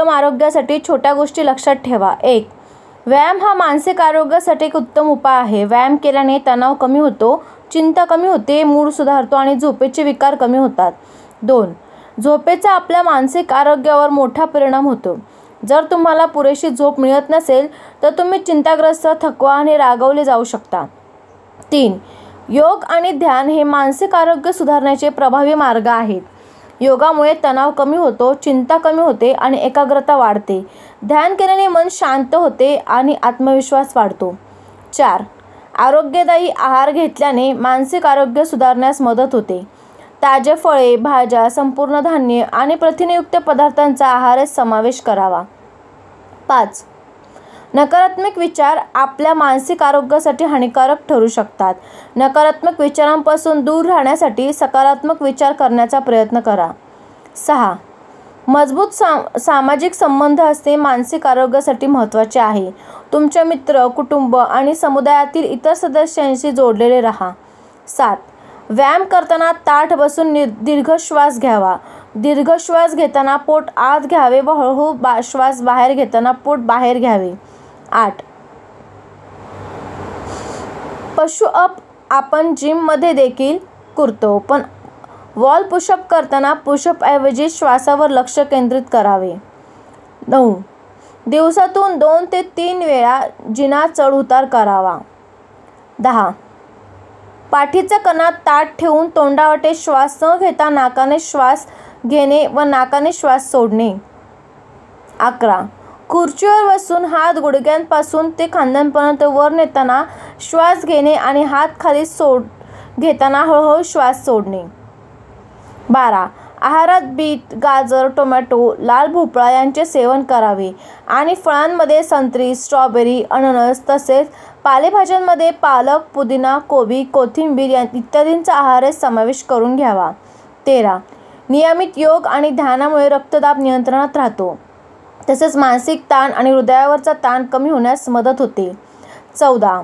उत्तम आरोग्यासाठी छोट्या गोष्टी लक्षात ठेवा. 1. व्यायाम हा मानसिक आरोग्यासाठी एक उत्तम उपाय आहे. व्यायाम केल्याने तणाव कमी होतो, चिंता कमी होते, मूड सुधारतो आणि झोपेचे विकार कमी होतात. 2. झोपेचा आपल्या मानसिक आरोग्यावर मोठा परिणाम होतो. जर तुम्हाला पुरेशी झोप मिळत नसेल तर तुम्ही चिंताग्रस्त, थकवा आणि रागावले जाऊ शकता. 3. योग आणि ध्यान हे मानसिक आरोग्य सुधारण्याचे प्रभावी मार्ग आहेत. योगामुळे तणाव कमी होतो, चिंता कमी होते आणि एकाग्रता वाढते. ध्यान केल्याने मन शांत होते आणि आत्मविश्वास वाढतो. 4. आरोग्यदायी आहार घेतल्याने मानसिक आरोग्य सुधारण्यास मदत होते. ताजे फळे, भाज्या, संपूर्ण धान्य आणि प्रथिनयुक्त पदार्थांचा आहारात समावेश करावा. 5. नकारात्मक विचार आपल्या मानसिक आरोग्यासाठी हानिकारक ठरू शकतात. नकारात्मक विचारांपासून दूर राहण्यासाठी सकारात्मक विचार करण्याचा प्रयत्न करा. 6. मजबूत सामाजिक संबंध असणे मानसिक आरोग्यासाठी महत्त्वाचे आहे. तुमच्या मित्र, कुटुंब आणि समुदायातील इतर सदस्यांशी जोडलेले राहा. 7. व्यायाम करताना ताठ बसून दीर्घ श्वास घ्यावा. दीर्घ श्वास घेताना पोट आत घ्यावे व हळूहळू श्वास बाहेर घेताना पोट बाहेर घ्यावे. 8. पुशअप आपण जिममध्ये देखील करतो, पण वॉल पुशअप करताना पुशअपऐवजी श्वासावर लक्ष केंद्रित करावे. 9. दिवसातून 2 ते 3 वेळा जिना चढ-उतार करावा. 10. पाठीचा कणा ताठ ठेवून तोंडावाटे श्वास न घेता नाकाने श्वास घेणे व नाकाने श्वास सोडणे. 11. खुर्चीवर बसून हात गुडघ्यांपासून ते खांद्यांपर्यंत वर नेताना श्वास घेणे आणि हात खाली घेताना हळूहळू श्वास सोडणे. 12. आहारात बीट, गाजर, टोमॅटो, लाल भोपळा यांचे सेवन करावे आणि फळांमध्ये संत्री, स्ट्रॉबेरी, अननस तसेच पालेभाज्यांमध्ये पालक, पुदिना, कोबी, कोथिंबीर इत्यादींचा आहारात समावेश करून घ्यावा. 13. नियमित योग आणि ध्यानामुळे रक्तदाब नियंत्रणात राहतो. तसेच मानसिक ताण आणि हृदयावरचा ताण कमी होण्यास मदत होते. 14.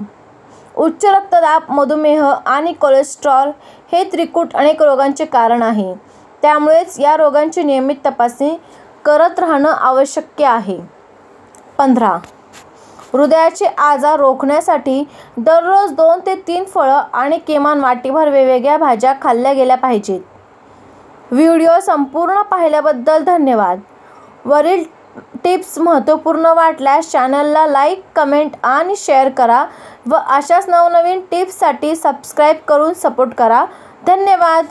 उच्च रक्तदाब, मधुमेह आणि कोलेस्ट्रॉल हे त्रिकूट अनेक रोगांचे कारण आहे. त्यामुळेच या रोगांची नियमित तपासणी करत राहणं आवश्यक आहे. 15. हृदयाचे आजार रोखण्यासाठी दररोज 2 ते 3 फळं आणि किमान वाटीभर वेगवेगळ्या भाज्या खाल्ल्या गेल्या पाहिजेत. व्हिडिओ संपूर्ण पाहिल्याबद्दल धन्यवाद. वरील टिप्स महत्त्वपूर्ण वाटल्यास चॅनलला लाईक, कमेंट आणि शेअर करा व अशाच नवनवीन टिप्ससाठी सबस्क्राईब करून सपोर्ट करा. धन्यवाद.